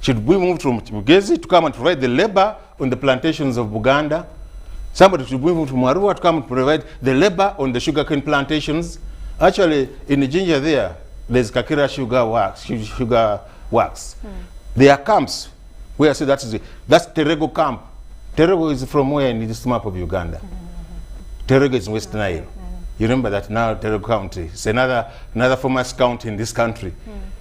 Should we move from Bugezi to come and provide the labor on the plantations of Buganda? Somebody should move from Arua to come and provide the labor on the sugarcane plantations. Actually, in the Jinja there's Kakira sugar works. There are camps where I say that's Terego camp. Terego is from where in this map of Uganda. Terego is in West Nile. You remember that now Terego County. It's another famous county in this country.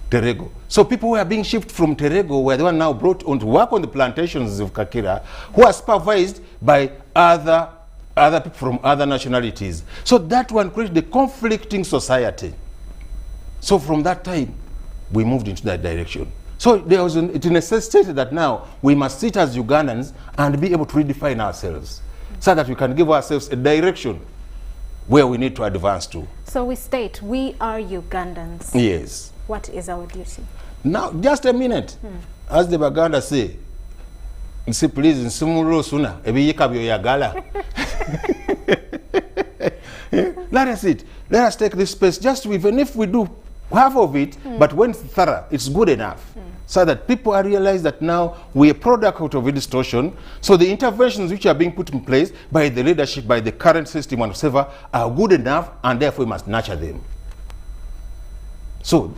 Terego. So people who are being shifted from Terego were the one now brought on to work on the plantations of Kakira, who are supervised by other people from other nationalities. So that one created the conflicting society. So from that time, we moved into that direction. So there was it necessitated that now we must sit as Ugandans and be able to redefine ourselves so that we can give ourselves a direction where we need to advance to. So we state, we are Ugandans. Yes. What is our duty? Now, just a minute. As the Baganda say, please, in Sumuro Suna, Yagala. Let us take this space, just even if we do half of it, but when thorough, it's good enough. So that people realize that now we are a product out of a distortion. So the interventions which are being put in place by the leadership, by the current system and whatever, are good enough, and therefore we must nurture them. So,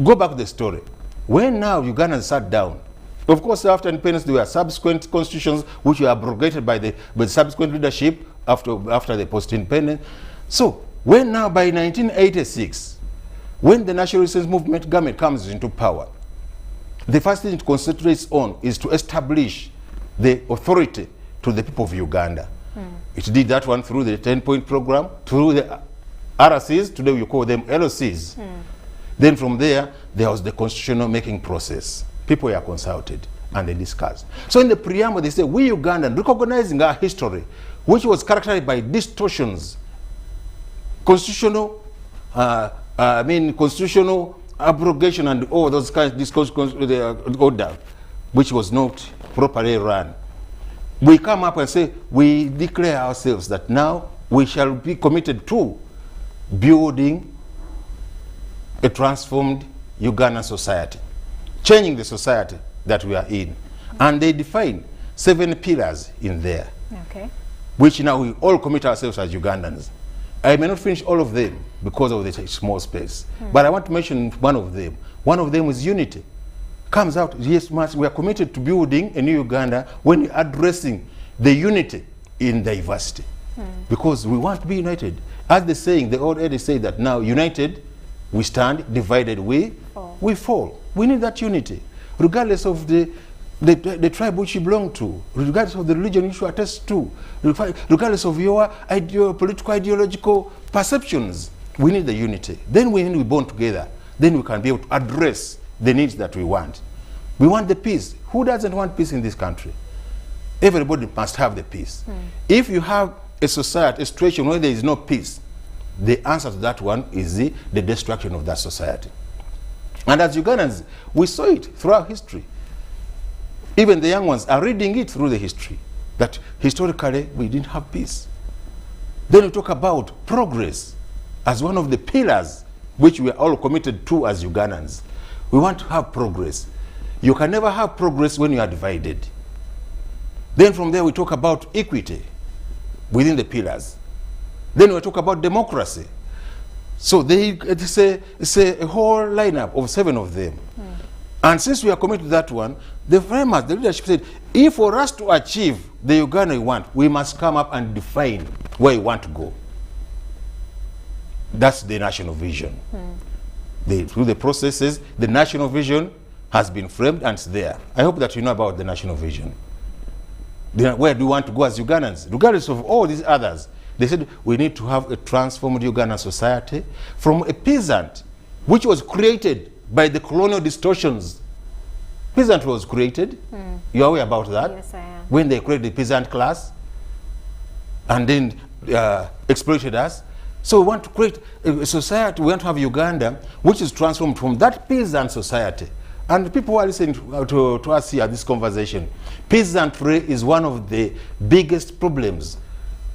go back to the story. When now Ugandans sat down, of course after independence there were subsequent constitutions which were abrogated by the subsequent leadership after the post-independence. So, when now by 1986, when the National Resistance Movement government comes into power, the first thing it concentrates on is to establish the authority to the people of Uganda. It did that one through the 10-point program, through the RCs, today we call them LOCs. Then from there was the constitutional making process. People were consulted and they discussed. So in the preamble they say, we Ugandans, recognizing our history, which was characterized by distortions, constitutional abrogation and all those kinds of order, which was not properly run. We come up and say, we declare ourselves that now we shall be committed to building a transformed Ugandan society, changing the society that we are in. And they define 7 pillars in there, which now we all commit ourselves as Ugandans. I may not finish all of them because of the small space, but I want to mention one of them. One of them is unity. Comes out, yes, we are committed to building a new Uganda when addressing the unity in diversity. Because we want to be united. As the saying, the old adage say that now united we stand, divided we fall. We need that unity, regardless of the tribe which you belong to, regardless of the religion which you attest to, regardless of your political ideological perceptions. We need the unity. Then when we bond together, then we can be able to address the needs that we want. We want the peace. Who doesn't want peace in this country? Everybody must have the peace. If you have a society, a situation where there is no peace, the answer to that one is the destruction of that society. And as Ugandans, we saw it throughout history. Even the young ones are reading it through the history, that historically we didn't have peace. Then we talk about progress as one of the pillars which we are all committed to as Ugandans. We want to have progress. You can never have progress when you are divided. Then from there we talk about equity within the pillars. Then we talk about democracy. So it's a whole lineup of 7 of them. And since we are committed to that one, the framers, the leadership said, if for us to achieve the Uganda we want, we must come up and define where we want to go. That's the national vision. Through the processes, the national vision has been framed and it's there. I hope that you know about the national vision. Where do we want to go as Ugandans? Regardless of all these others, they said we need to have a transformed Ugandan society from a peasant, which was created by the colonial distortions. Peasant was created. You're aware about that? Yes, I am. When they created the peasant class and then exploited us. So we want to create a society, we want to have Uganda, which is transformed from that peasant society. And people who are listening to us here, this conversation, peasantry is one of the biggest problems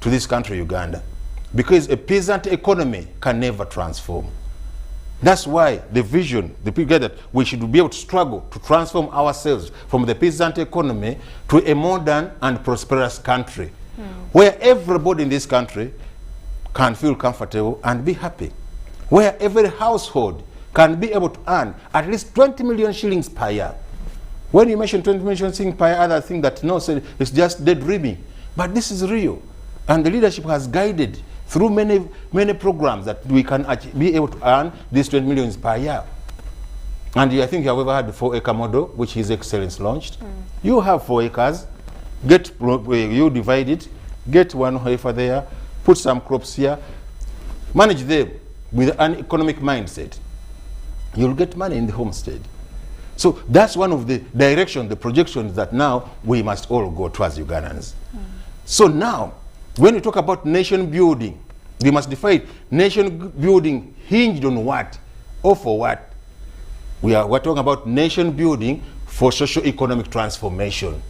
to this country, Uganda. Because a peasant economy can never transform. That's why the vision, the people get that we should be able to struggle to transform ourselves from the peasant economy to a modern and prosperous country, where everybody in this country can feel comfortable and be happy, where every household can be able to earn at least 20 million shillings per year. When you mention 20 million shillings per year, others think that no, it's just daydreaming. But this is real. And the leadership has guided through many programs that we can be able to earn these 20 millions per year. And I think you have ever had the 4-acre model, which His Excellency launched. You have 4 acres, you divide it, get 1 heifer there, put some crops here, manage them with an economic mindset. You'll get money in the homestead. So that's one of the directions, the projections that now we must all go towards Ugandans. So now, when we talk about nation building, we must define nation building hinged on what or for what. We're talking about nation building for socio-economic transformation.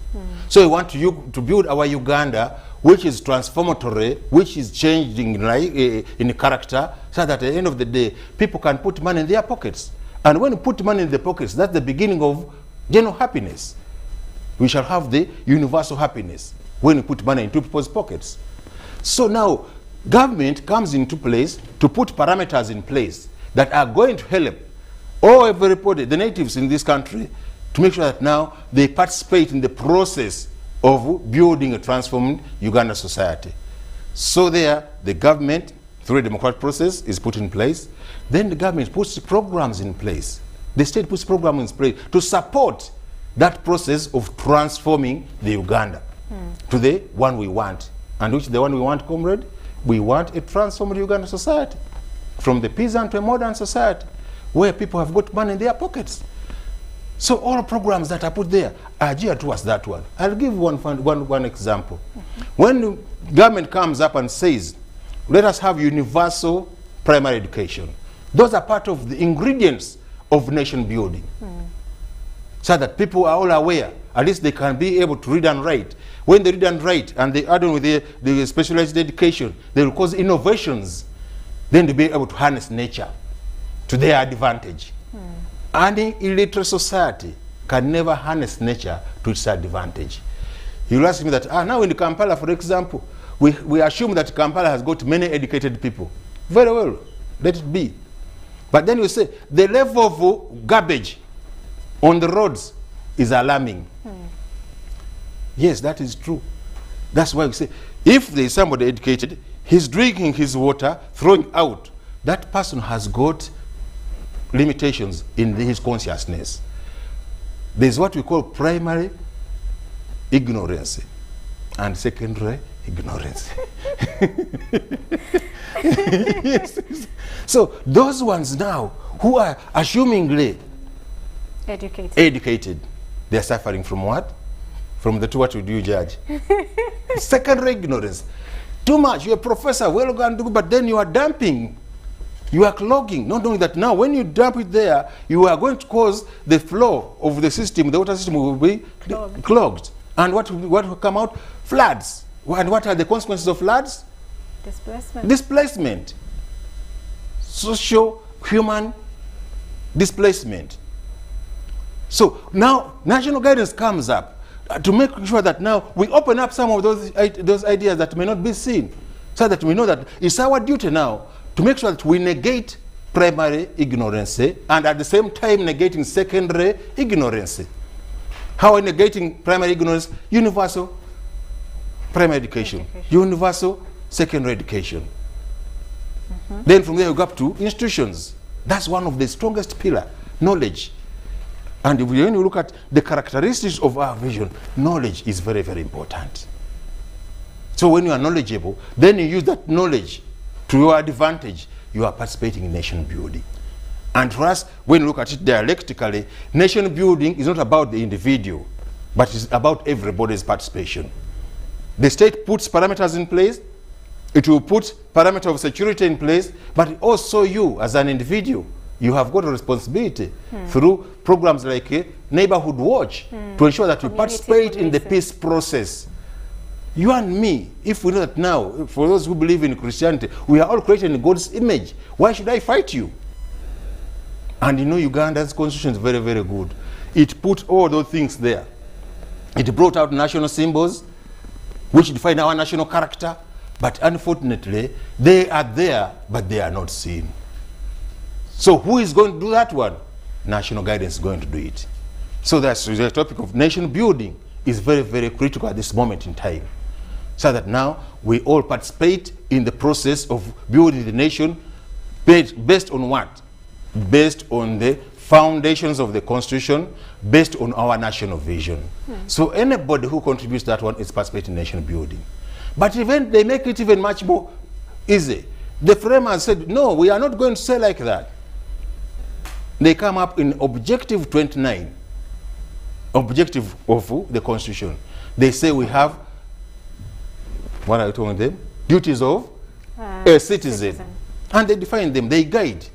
So we want to build our Uganda, which is transformatory, which is changing in character, so that at the end of the day, people can put money in their pockets. And when you put money in the pockets, that's the beginning of general happiness. We shall have the universal happiness when you put money into people's pockets. So now, government comes into place to put parameters in place that are going to help everybody, the natives in this country, to make sure that now they participate in the process of building a transformed Uganda society. So there, the government, through a democratic process, is put in place. Then the government puts programs in place. The state puts programs in place to support that process of transforming the Uganda to the one we want. And which the one we want, comrade? We want a transformed Uganda society, from the peasant to a modern society, where people have got money in their pockets. So all programs that are put there are geared towards that one. I'll give one example. When the government comes up and says, let us have universal primary education, those are part of the ingredients of nation building. So that people are all aware, at least they can be able to read and write. When they read and write and they add on with the specialized education, they will cause innovations, then to be able to harness nature to their advantage. Any illiterate society can never harness nature to its advantage. You'll ask me that, now in Kampala, for example, we assume that Kampala has got many educated people. Very well, let it be. But then you say, the level of garbage on the roads is alarming. Yes, that is true. That's why we say, if there is somebody educated, he's drinking his water, throwing out, that person has got limitations in his consciousness. There's what we call primary ignorance and secondary ignorance. Yes. So those ones now who are assumingly educated, they're suffering from what? From the two, what would you judge? Secondary ignorance. Too much, you're a professor, well gone, but then you are dumping. You are clogging, not knowing that now when you dump it there, you are going to cause the flow of the system, the water system will be clogged. And what will come out? Floods. And what are the consequences of floods? Displacement. Social, human displacement. So now national guidance comes up to make sure that now we open up some of those ideas that may not be seen, so that we know that it's our duty now to make sure that we negate primary ignorance and at the same time negating secondary ignorance. How are we negating primary ignorance? Universal primary education. Universal secondary education. Then from there we go up to institutions. That's one of the strongest pillar, knowledge. And when you look at the characteristics of our vision, knowledge is very, very important. So when you are knowledgeable, then you use that knowledge to your advantage. You are participating in nation building. And for us, when you look at it dialectically, nation building is not about the individual, but it's about everybody's participation. The state puts parameters in place, it will put parameters of security in place, but also you as an individual, you have got a responsibility through programs like Neighborhood Watch to ensure that we participate in the peace process. You and me, if we know that now, for those who believe in Christianity, we are all created in God's image. Why should I fight you? And you know Uganda's constitution is very, very good. It put all those things there. It brought out national symbols, which define our national character, but unfortunately, they are there, but they are not seen. So who is going to do that one? National guidance is going to do it. So that's the topic of nation building is very, very critical at this moment in time. So that now we all participate in the process of building the nation based on what? Based on the foundations of the Constitution, based on our national vision. So anybody who contributes that one is participating in nation building. But even they make it even much more easy. The framers said, no, we are not going to say like that. They come up in Objective 29, objective of the Constitution. They say we have, what are you telling them? Duties of a citizen. And they define them, they guide.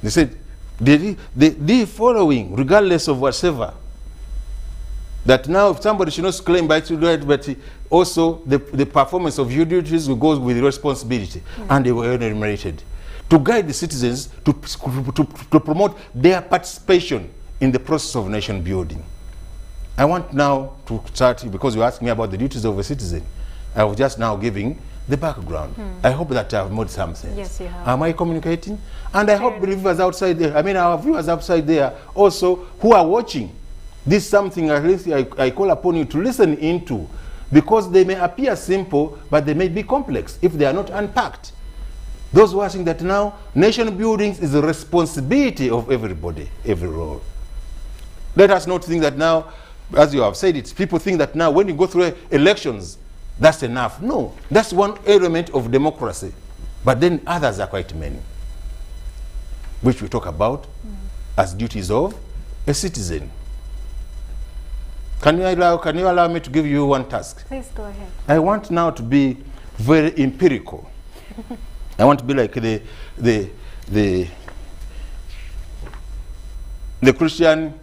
They said, the following, regardless of whatever, that now if somebody should not claim by to do it, but also the performance of your duties will go with responsibility, and they were enumerated. To guide the citizens to promote their participation in the process of nation building. I want now to start, because you asked me about the duties of a citizen, I was just now giving the background. I hope that I have made some sense. Yes, you have. Am I communicating? And I hope believers outside there, I mean our viewers outside there also who are watching, this is something at least I call upon you to listen into, because they may appear simple, but they may be complex if they are not unpacked. Those who are saying that now nation building is the responsibility of everybody, every role. Let us not think that now, as you have said it, people think that now when you go through elections, that's enough. No, that's one element of democracy. But then others are quite many, which we talk about as duties of a citizen. Can you allow me to give you one task? Please go ahead. I want now to be very empirical. I want to be like the Christian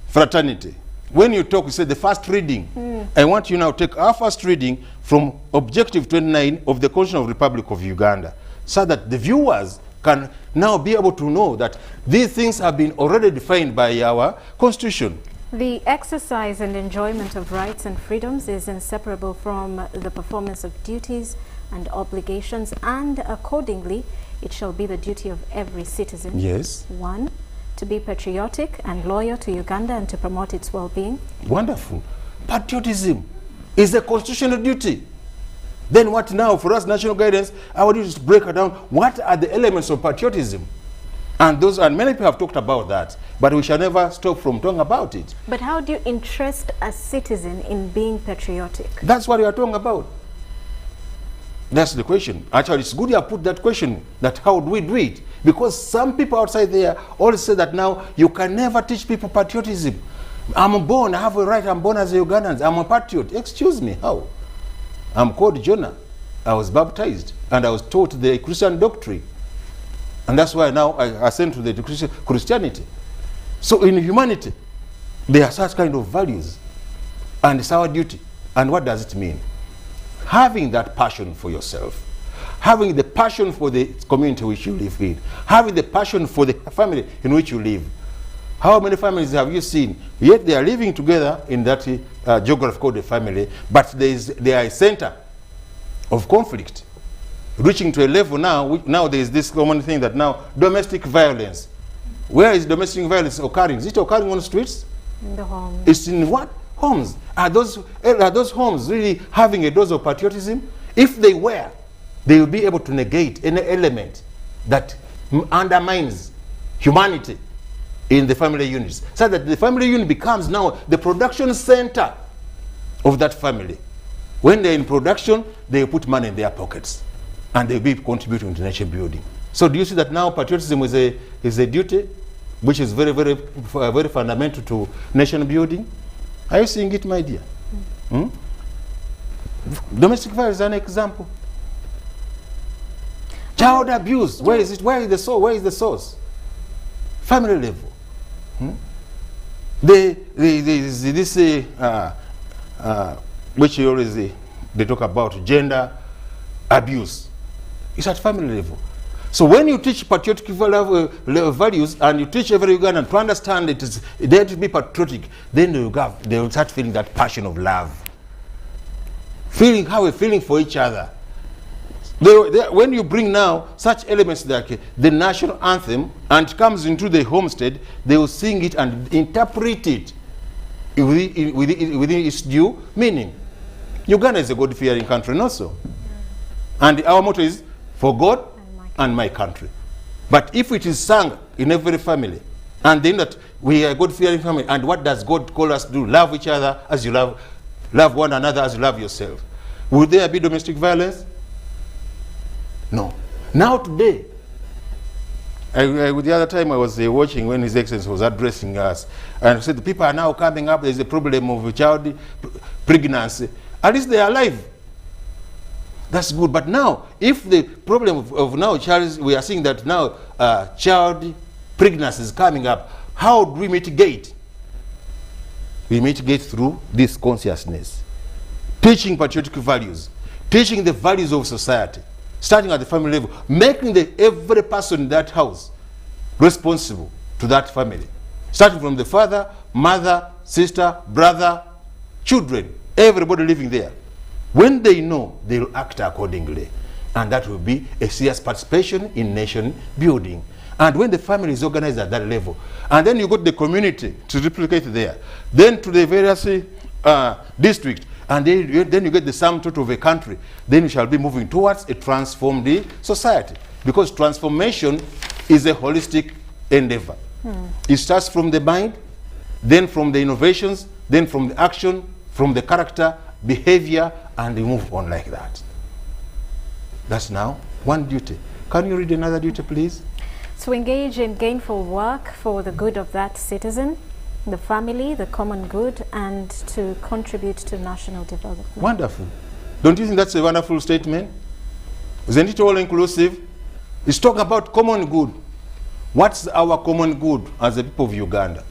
fraternity. When you talk, you say the first reading. I want you now to take our first reading from Objective 29 of the Constitution of the Republic of Uganda, so that the viewers can now be able to know that these things have been already defined by our Constitution. The exercise and enjoyment of rights and freedoms is inseparable from the performance of duties and obligations, and accordingly, it shall be the duty of every citizen. Yes. 1, to be patriotic and loyal to Uganda and to promote its well-being. Wonderful. Patriotism is a constitutional duty. Then what now for us, national guidance, our duty is to break it down. What are the elements of patriotism? And many people have talked about that, but we shall never stop from talking about it. But how do you interest a citizen in being patriotic? That's what we are talking about. That's the question. Actually, it's good you have put that question, that how do we do it? Because some people outside there always say that now you can never teach people patriotism. I'm born, I have a right, I'm born as a Ugandan, I'm a patriot. Excuse me, how? I'm called Jonah. I was baptized and I was taught the Christian doctrine. And that's why now I ascend to the Christianity. So in humanity, there are such kind of values. And it's our duty. And what does it mean? Having that passion for yourself, having the passion for the community which you live in, having the passion for the family in which you live. How many families have you seen? Yet they are living together in that geography called the family, but they are a center of conflict, reaching to a level now. Now there is this common thing that now domestic violence. Where is domestic violence occurring? Is it occurring on the streets? In the homes. It's in what? Homes. Are those homes really having a dose of patriotism? If they were, they will be able to negate any element that undermines humanity in the family units, so that the family unit becomes now the production center of that family. When they're in production, they put money in their pockets, and they'll be contributing to nation building. So do you see that now patriotism is a duty, which is very, very, very fundamental to nation building? Are you seeing it, my dear? Domestic violence is an example. Child abuse, where is it? Where is the source? Where is the source? Family level. Which always they talk about gender abuse. It's at family level. So when you teach patriotic values and you teach every Ugandan to understand it is there to be patriotic, then they will start feeling that passion of love. Feeling how we're feeling for each other. When you bring now such elements like the national anthem and it comes into the homestead, they will sing it and interpret it within its due meaning. Uganda is a God-fearing country, not so. And our motto is, for God and my country. But if it is sung in every family, and then that we are a God-fearing family, and what does God call us to do? Love each other as you love one another as you love yourself. Will there be domestic violence? No. Now today, the other time I was watching when His Excellency was addressing us, and said the people are now coming up, there's a problem of child pregnancy. At least they are alive. That's good. But now, if the problem of now child, we are seeing that now child pregnancy is coming up, how do we mitigate? We mitigate through this consciousness. Teaching patriotic values, teaching the values of society, starting at the family level, making every person in that house responsible to that family. Starting from the father, mother, sister, brother, children, everybody living there. When they know, they will act accordingly. And that will be a serious participation in nation building. And when the family is organized at that level, and then you got the community to replicate there, then to the various districts, and then you get the sum total of a country, then you shall be moving towards a transformed society. Because transformation is a holistic endeavor. It starts from the mind, then from the innovations, then from the action, from the character, behavior, and we move on like that. That's now one duty. Can you read another duty, please? To engage in gainful work for the good of that citizen, the family, the common good, and to contribute to national development. Wonderful. Don't you think that's a wonderful statement? Isn't it all inclusive? It's talking about common good. What's our common good as the people of Uganda?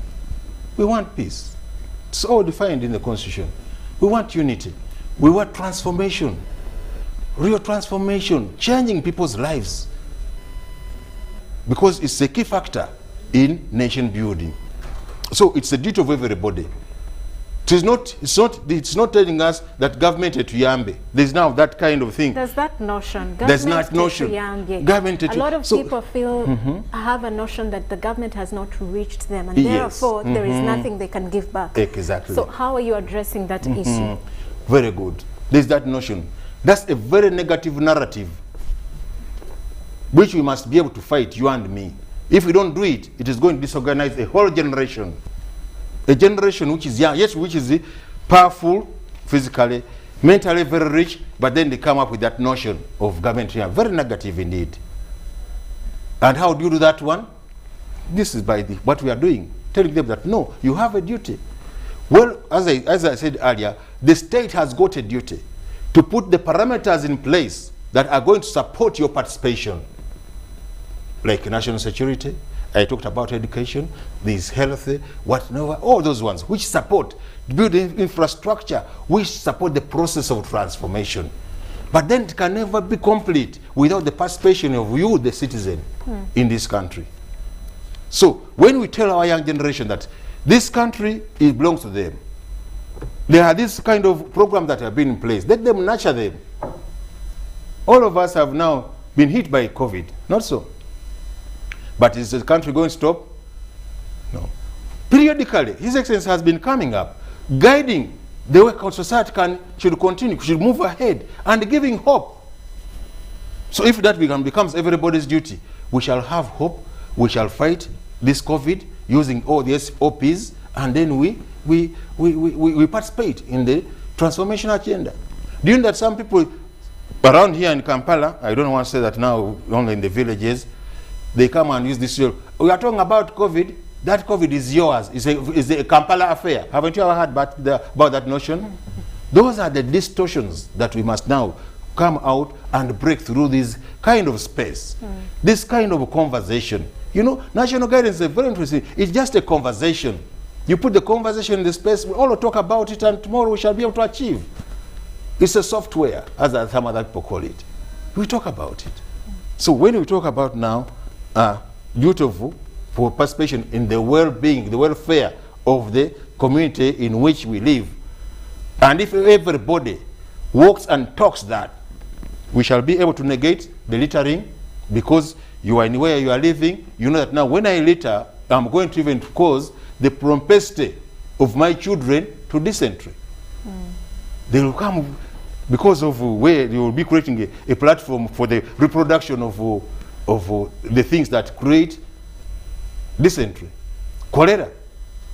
We want peace. It's all defined in the Constitution. We want unity. We want transformation. Real transformation, changing people's lives. Because it's a key factor in nation building. So it's a duty of everybody. It's not telling us that government at Yambe. There's now that kind of thing. There's that notion. There's that notion. Government a lot of people feel have a notion that the government has not reached them, and therefore there is nothing they can give back. Exactly. So how are you addressing that issue? Very good. There's that notion. That's a very negative narrative, which we must be able to fight, you and me. If we don't do it, it is going to disorganize a whole generation. A generation which is young, yes, which is powerful physically, mentally very rich, but then they come up with that notion of government. Very negative indeed. And how do you do that one? This is by what we are doing, telling them that no, you have a duty. Well, as I said earlier, the state has got a duty to put the parameters in place that are going to support your participation. Like national security, I talked about education, there's health, whatever, all those ones which support building infrastructure, which support the process of transformation. But then it can never be complete without the participation of you, the citizen, in this country. So when we tell our young generation that this country, it belongs to them, there are this kind of programs that have been in place, let them nurture them. All of us have now been hit by COVID, not so. But is the country going to stop? No. Periodically, His Excellency has been coming up, guiding the way our society should continue, should move ahead, and giving hope. So if that becomes everybody's duty, we shall have hope, we shall fight this COVID using all the SOPs, and then we participate in the transformation agenda. Do you know that some people around here in Kampala, I don't want to say that now only in the villages, they come and use this. We are talking about COVID. That COVID is yours. It's a Kampala affair. Haven't you ever heard about that notion? Those are the distortions that we must now come out and break through this kind of space, this kind of conversation. You know, national guidance is very interesting. It's just a conversation. You put the conversation in the space, we all talk about it, and tomorrow we shall be able to achieve. It's a software, as some other people call it. We talk about it. So when we talk about now dutiful for participation in the well-being, the welfare of the community in which we live, and if everybody walks and talks that, we shall be able to negate the littering, because you are in where you are living. You know that now when I litter, I'm going to even cause the propensity of my children to dysentery. They will come because of where you will be creating a platform for the reproduction of the things that create dysentery, cholera.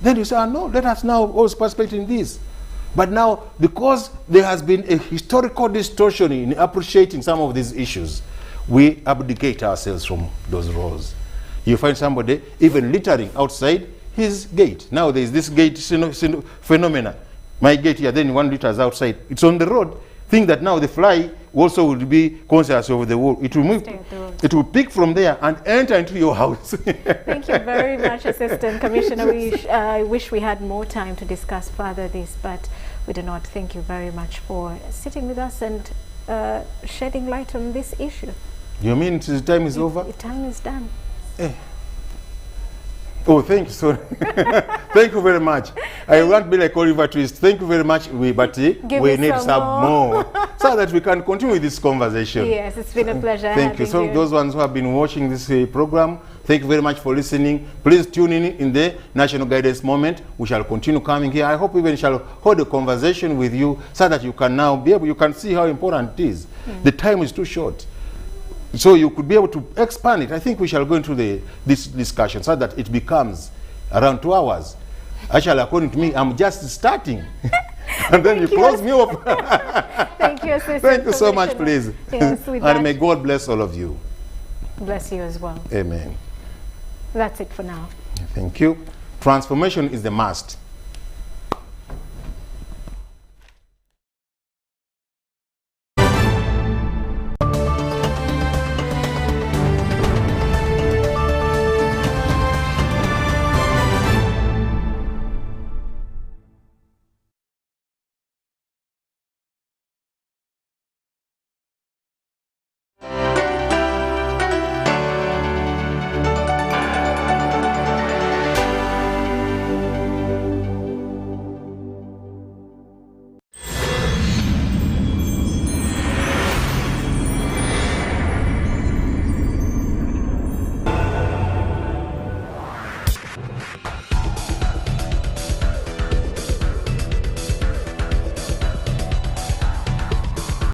Then you say, oh, no, let us now also participate in this. But now, because there has been a historical distortion in appreciating some of these issues, we abdicate ourselves from those roles. You find somebody even littering outside his gate. Now there is this gate phenomena. My gate here, then 1 litter is outside. It's on the road. Think that now the fly also will be conscious of the wall. It will move. It will pick from there and enter into your house. Thank you very much, Assistant Commissioner. I wish we had more time to discuss further this, but we do not. Thank you very much for sitting with us and shedding light on this issue. You mean the time is over? The time is done. Oh, thank you. Sorry. Thank you very much. I won't be like Oliver Twist. Thank you very much. But we need some more so that we can continue with this conversation. Yes, it's been a pleasure. Thank you. So those ones who have been watching this program, thank you very much for listening. Please tune in the National Guidance Moment. We shall continue coming here. I hope we even shall hold a conversation with you so that you can now be able, you can see how important it is. The time is too short. So you could be able to expand it. I think we shall go into this discussion so that it becomes around 2 hours. Actually, according to me, I'm just starting. And then you close me up. Thank you, Assistant Thank you so much, please. Yes, and may God bless all of you. Bless you as well. Amen. That's it for now. Thank you. Transformation is the must.